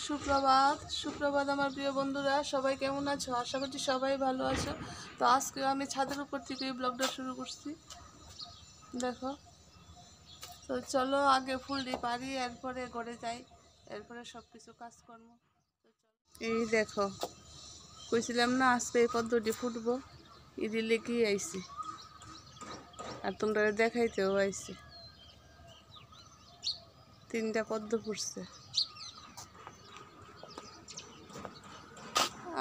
সুপ্রভাত সুপ্রভাত আমার প্রিয় বন্ধুরা, সবাই কেমন আছো? আশা করছি সবাই ভালো আছো। তো আজকে আমি ছাদের উপর থেকে ব্লগটা শুরু করছি, দেখো। তো চলো আগে ফুলটি পারি, এরপরে ঘরে যাই, এরপরে সব কিছু কাজকর্ম। এই দেখো, কইছিলাম না আজকে এই পদ্মটি ফুটবো, ইদি লেগেই আইছি আর তোমরা দেখাইতেও আইছি। 3টা পদ্ম ফুটছে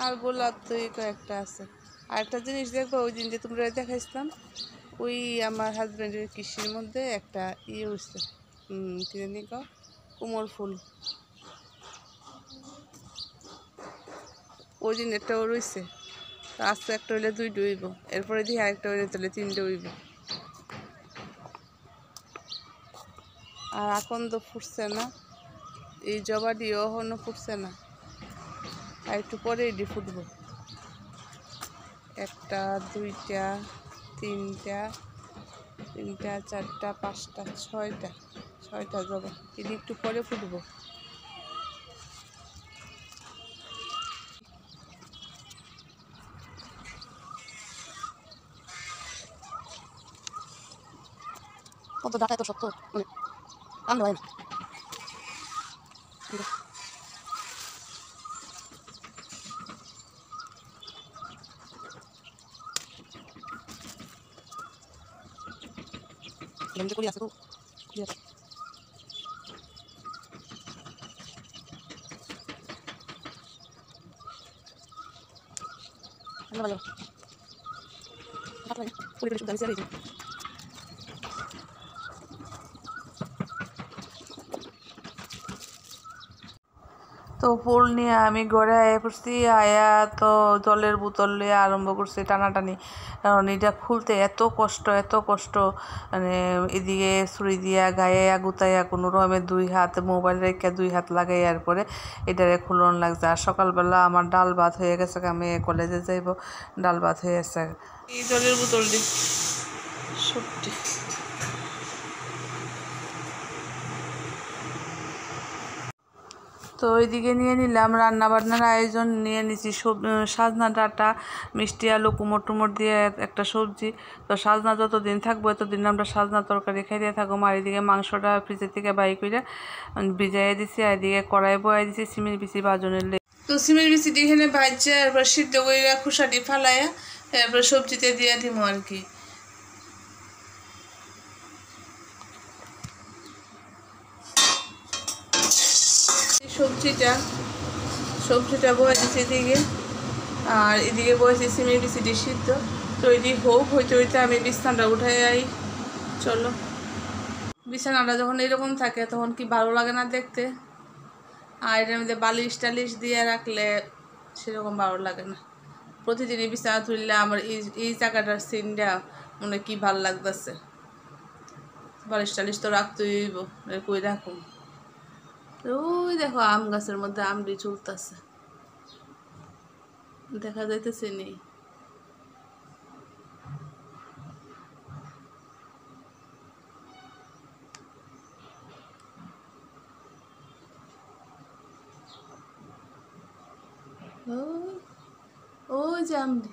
আর গোলাপ তো এই কয়েকটা আছে। আর একটা জিনিস দেখবো, ওই দিন যে তোমরা দেখাইছিলাম, ওই আমার হাজব্যান্ডের কৃষির মধ্যে একটা ইয়ে হচ্ছে, কি জানি কুমড় ফুল, ওই দিন একটাও রয়েছে। তো আজকে একটা হইলে 2টা হইব, এরপরে দিয়ে আরেকটা হইলে তাহলে 3টে হইব। আর এখন তো ফুটছে না, এই জবাটি এখনো ফুটছে না, আর একটু পরে এটি ফুটবো। 1টা 2টা 3টা 4টা 5টা 6টা জবা, এটি একটু পরে ফুটবো। কত ডাটা এত শক্ত, মানে কামড় হয় না। লেমতে করি আছে তো ভালো ভালো হাত লাগে পুরি পুরি শুদ্ধ আমি সেরে দিই। তো ফুল নিয়ে আমি ঘরে আয়া পড়ছি, আয়া তো জলের বোতল নিয়ে আরম্ভ করছি টানাটানি, কারণ এটা খুলতে এত কষ্ট, মানে এদিকে ছুরি দিয়া গায়ে গুতাইয়া কোনো রকমে 2 হাত মোবাইল রেখে 2 হাত লাগাইয়ার পরে এটারে খুলন লাগছে। আর সকালবেলা আমার ডাল ভাত হয়ে গেছে, আমি কলেজে যাইব, ডাল ভাত হয়ে গেছে। এই জলের বোতলটি সত্যি তো ওইদিকে নিয়ে নিলাম রান্না বান্নার আয়োজন, নিয়ে নিছি সাজনা ডাঁটা, মিষ্টি আলু, কুমড় টুমড় দিয়ে একটা সবজি। তো সাজনা যতদিন থাকবো এতদিন আমরা সাজনা তরকারি খাইতে থাকবো। আর এদিকে মাংসটা ফ্রিজের থেকে বাই করে ভিজাইয়া দিছি, আর এদিকে কড়াই বয়াই দিছি সিমের বিচি বাজনের লেগে। তো সিমের বিচিটি এখানে ভাজছে, এরপর সিদ্ধ করে খোসাটি ফালাইয়া এরপর সবজিতে দিয়ে দিব আর কি। সবজিটা বয়ে দিচ্ছি এদিকে, আর এদিকে বয়েছি সিমের বিচিটি সিদ্ধ। তো এটি হইতে হইতে আমি বিছানাটা উঠাই আই। চলো, বিছানাটা যখন এরকম থাকে তখন কি ভালো লাগে না দেখতে, আর এটার মধ্যে বালিশ টালিশ দিয়ে রাখলে সেরকম ভালো লাগে না। প্রতিদিনই বিছানা তুললে আমার এই জায়গাটার সিনটা মনে কি ভালো লাগতেছে। বালিশ টালিশ তো রাখতেই হইব, কই রাখুন। ওই দেখো আম গাছের মধ্যে আমড়ি চলতেছে, দেখা যাইতেছে নেই। ওই যে আমড়ি,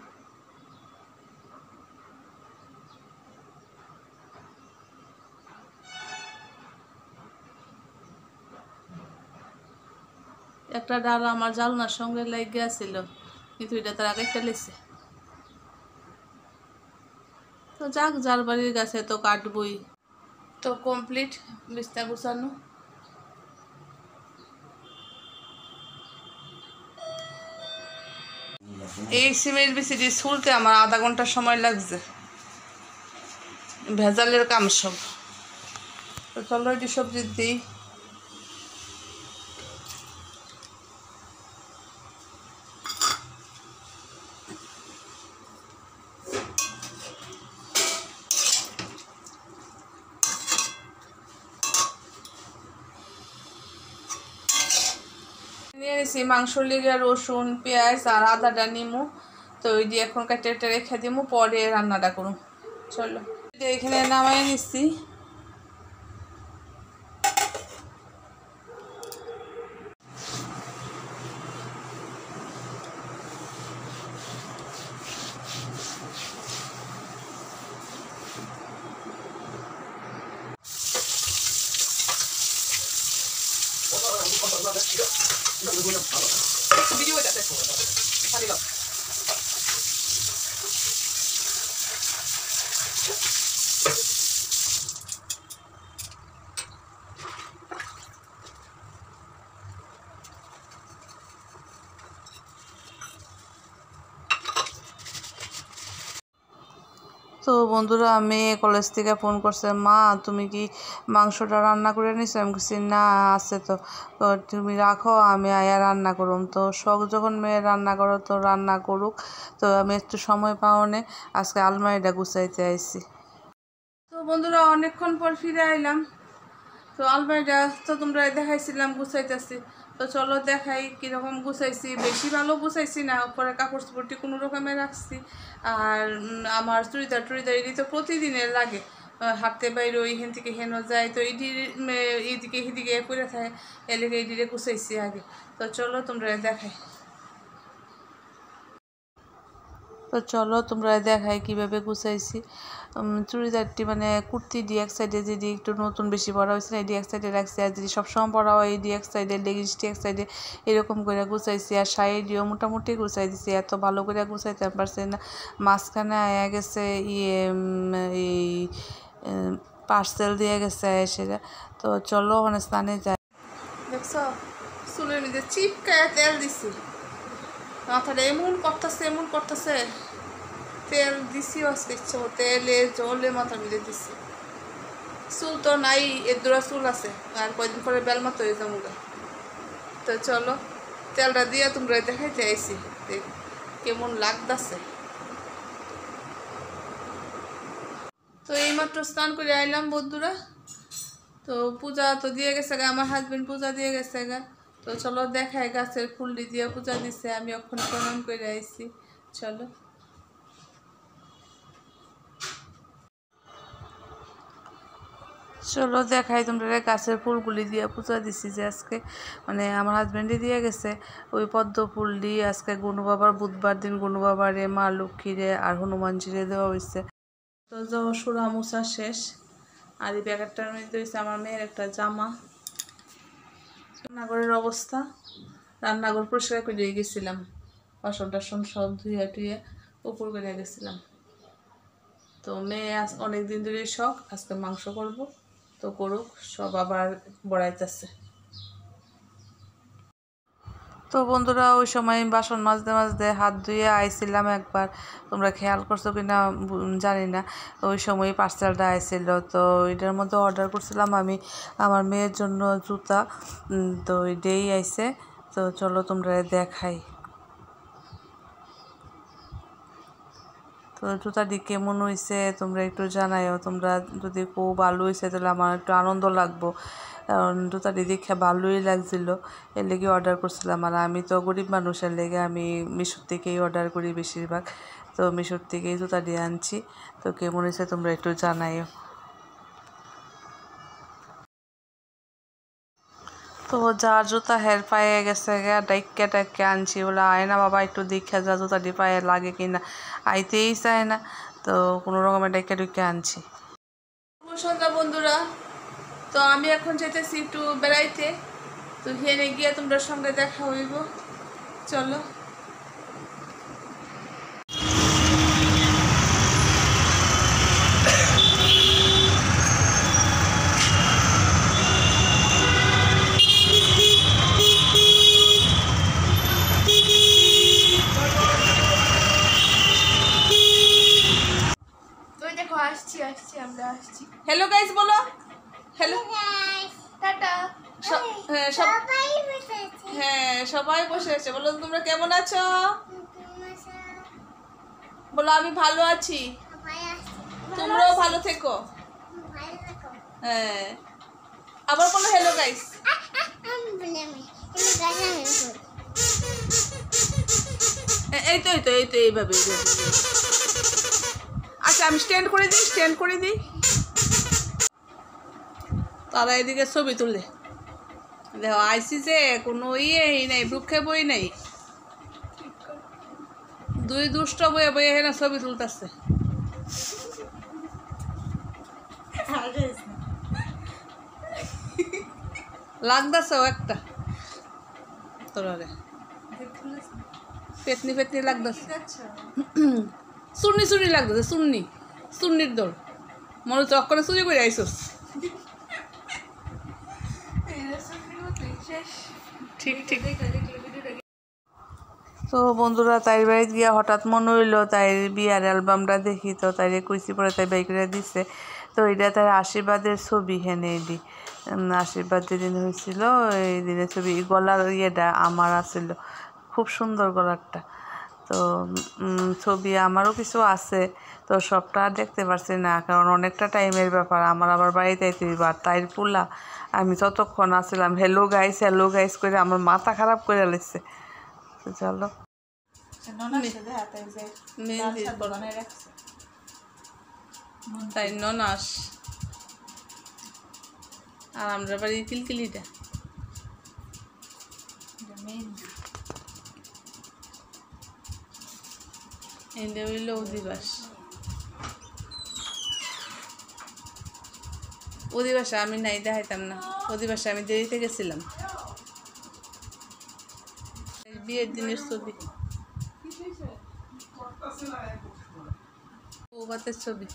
একটা ডাল আমার জালনার সঙ্গে লেগে ছিল, কিন্তু এটা তার আগে একটা লেগছে। তো যাক, যার বাড়ির গাছে তো কাটবই। তো কমপ্লিট বিছনা গুছানো। এই সিমেন্ট বিচিটি ছুলতে আমার আধা ঘন্টা সময় লাগছে, ভেজালের কাম সব। তো চলো এটি সবজি দিই। নিয়ে নিছি মাংস লিগে রসুন পেঁয়াজ আর আদাটা নিমু। তো ওই দিয়ে এখন কেটে রেখে দিমু, পরে রান্নাটা করুন। চলো এখানে নামাই নিচ্ছি। ভিডিও যাচ্ছে খালি লোক তো বন্ধুরা আমি কলেজ থেকে ফোন করছে, মা তুমি কি মাংসটা রান্না করে নিছো? আমি বলছি না আছে তো, তুমি রাখো আমি আয়া রান্না করুম। তো শখ যখন মেয়ে রান্না করো তো রান্না করুক। তো আমি একটু সময় পাওনে আজকে আলমারিটা গুছাইতে আইছি। তো বন্ধুরা অনেকক্ষণ পর ফিরে আইলাম। তো আলমারিটা তো তোমরা দেখাইছিলাম গুছাইতেছি, তো চলো দেখাই কীরকম গুছাইছি। বেশি ভালো গুছাইছি না, পরে কাপড় চোপড়টি কোনো রকমে রাখছি। আর আমার চুড়িদার এটি তো প্রতিদিনের লাগে, হাঁটতে বাইরে ওইখান থেকে হেন যায়, তো এইদিকে সেদিকে করে থাকে, এলাকা এইদিকে গুছাইছি আগে। তো চলো তোমরা দেখাই। তো চলো তোমরা দেখাই কীভাবে গুছাইছি। চুড়িদারটি মানে কুর্তি ডি এক সাইডে যেটি একটু নতুন বেশি পরা হয়েছে না এডি এক সাইডে রাখছি, আর যদি সবসময় পরা হয় এডি এক সাইডে, লেগিংসটি এক সাইডে, এরকম করে গুছাইছি। আর শাড়িটিও মোটামুটি গুছাই দিছি, এত ভালো করে গুছাইতে পারছি না। মাঝখানে আয়া গেছে এই পার্সেল দিয়ে গেছে সেটা। তো চলো ওখানে স্নানে যাই। দেখছো চুলের মধ্যে চিপকায় তেল দিছি, মাথাটা এমন করতেছে তেল দিছি আজকে ইচ্ছে তেলে জলে মাথার মধ্যে দিছি। চুল তো নাই, এদুরা চুল আছে, আর কয়দিন পরে বেলমাত হয়ে যাবো। তো চলো তেলটা দিয়ে তোমরা দেখাইতে আইসি কেমন লাগতেছে। তো এইমাত্র স্নান করে আইলাম বন্ধুরা। তো পূজা তো দিয়ে গেছে গা, আমার হাজবেন্ড পূজা দিয়ে গেছে গা। তো চলো দেখাই, গাছের ফুলটি দিয়ে পূজা দিছে, আমি এখন প্রণাম করে আইছি। চলো দেখাই তোমরা গাছের ফুলগুলি দিয়ে পূজা দিছি যে আজকে, মানে আমার হাজব্যান্ডে দিয়ে গেছে ওই পদ্ম ফুল দিয়ে আজকে গনু বাবার বুধবার দিন গনু বাবারে, মা লক্ষ্মীরে আর হনুমানজিরে দেওয়া হয়েছে। তো যাওয়া সুরা মোছা শেষ। আর এই প্যাকেটটার মধ্যে হয়েছে আমার মেয়ের একটা জামা। রান্নাঘরের অবস্থা, রান্নাঘর পরিষ্কার করে দিয়ে গেছিলাম, বাসন টাসন সব ধুয়ে টুয়ে উপর করে গেছিলাম। তো মেয়ে অনেক দিন ধরে শখ আজকে মাংস করব, তো করুক, সব আবার বড়াইতেছে। তো বন্ধুরা ওই সময় বাসন মাজতে হাত ধুয়ে আইছিলাম একবার, তোমরা খেয়াল করছো কিনা জানি না। ওই সময় পার্সেলটা আইছিল, তো এটার মধ্যে অর্ডার করছিলাম আমি আমার মেয়ের জন্য জুতা, তো এটাই আইছে। তো চলো তোমরা দেখাই। তো জুতাটি কেমন হয়েছে তোমরা একটু জানাইও, তোমরা যদি খুব ভালো হয়েছে তাহলে আমার একটু আনন্দ লাগবো, কারণ জুতাটি দেখে ভালোই লাগছিল, এর লেগে অর্ডার করছিলাম। আর আমি তো গরিব মানুষের লেগে আমি মিশোর থেকেই অর্ডার করি বেশিরভাগ, তো মিশোর থেকেই জুতাটি আনছি। তো কেমন হয়েছে তোমরা একটু জানাইও। তো যার জুতা হের পায়ে গেছে গা ডাইক্কা আনছি, বলে আয় না বাবা একটু দেখে যা জুতাটি পায়ে লাগে কিনা, আইতেই চায় না, তো কোনো রকমের ডাইক্কা আনছি। সন্ধ্যা বন্ধুরা, তো আমি এখন যেতেছি একটু বেড়াইতে, তো হেনে গিয়ে তোমরা সঙ্গে দেখা হইব। চলো हेलो गाइस बोलो हेलो टाटा হ্যাঁ সবাই বসে আছে, বলো তোমরা কেমন আছো? বলো আমি ভালো আছি, তোমরাও ভালো থেকো। হ্যাঁ আবার বলো হ্যালো গাইস। এই তো এইভাবে। আচ্ছা আমি স্ট্যান্ড করে দিই তারা এদিকে ছবি তুলে দেখো আইসি যে কোনো নাই, ভ্রুক্ষেপই নাই, দুই দুষ্ট বয়ে হেনা ছবি তুলতেছে। লাগতেছে একটা তোরারে পেতনি পেতনি লাগতেছে চুন্নি চুন্নি লাগতেছে চুন্নির দৌড় মনে হচ্ছে অক্ষণে চুরি করে আইসোস ঠিক ঠিক। তো বন্ধুরা তাই বাড়িতে গিয়া হঠাৎ মনে হইলো তাই বিয়ার অ্যালবামটা দেখি, তো তাই কইছি পরে তাই বাই করে দিছে। তো এটা তার আশীর্বাদের ছবি, হেনে এটি আশীর্বাদ যেদিন হয়েছিল এই দিনের ছবি। গলার ইয়েটা আমার আসছিল, খুব সুন্দর গলারটা। তো ছবি আমারও কিছু আছে, তো সবটা দেখতে পারছি না কারণ অনেকটা টাইমের ব্যাপার। আমার আবার বাড়িতে আইতে হইব, আর তাইর পুলা আমি ততক্ষণ আসছিলাম হ্যালো গাইস করে আমার মাথা খারাপ করে লাগছে। তো চলো তাই ননাস আর আমরা বাড়ি কিলকিলিটা এটা হইল অধিবাসে আমি নাই দেখাইতাম না। অধিবাসে আমি দেরিতে গেছিলাম। বিয়ের দিনের ছবি, বৌভাতের ছবি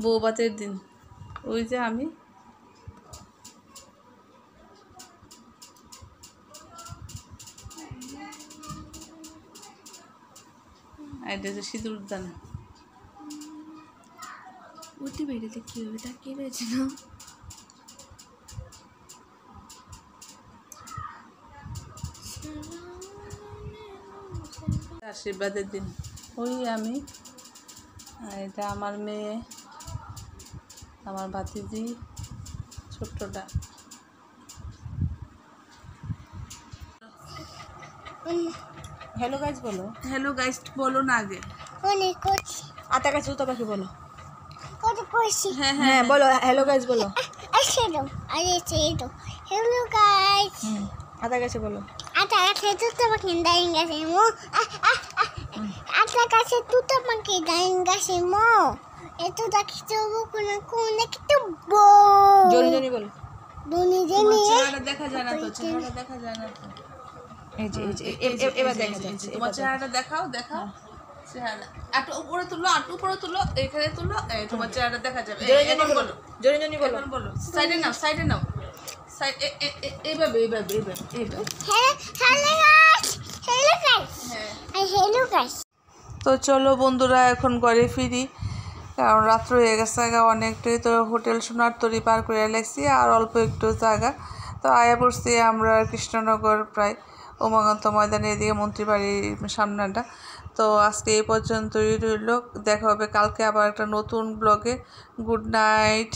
বৌভাতের দিন। ওই যে আমি এটা হচ্ছে সিঁদুর দান। অতি বেড়েতে কি হবে তা কি রয়েছে না আশীর্বাদের দিন। ওই আমি, এটা আমার মেয়ে, আমার ভাতিজি ছোট্টটা। হ্যালো গাইস বলো। হ্যালো গাইস বলো না আগে। আতা গাছ তো পাখি বলো। হ্যাঁ হ্যাঁ বলো হ্যালো গাইস বলো। Hello guys. আতা গাছে বলো। Ata kasi tuta makin daing kasi mo. Ata kasi tuta makin daing kasi mo. Ito dakitubo ko na kubo. Johnny Johnny বলো। Doni jeni. চেহারাটা দেখা যায় না তো, চেহারাটা দেখা যায় না তো। এই যে এবার দেখা যাচ্ছে। তোমার চেহারাটা দেখাও চেহারা একটু উপরে তুলো, একটু উপরে তুলো, এখানে তুলো, এই তোমার চেহারাটা দেখা যাবে। এখন বলো, জনি জনি বলো। এখন বলো, সাইডে নাও এইভাবে। Hello guys. Hello guys. Hello guys. তো চলো বন্ধুরা এখন ঘরে ফিরি, কারণ রাত্র হয়ে গেছে অনেকটাই। তো হোটেল সোনারতরী পার করে লাগছি আর অল্প একটু জায়গা। তো আয়া পড়ছি আমরা কৃষ্ণনগর প্রায় উমাকান্ত ময়দানে, এদিকে মন্ত্রীবাড়ির সামনাটা। তো আজকে এই পর্যন্তই রইল, দেখা হবে কালকে আবার একটা নতুন ব্লগে। Good night.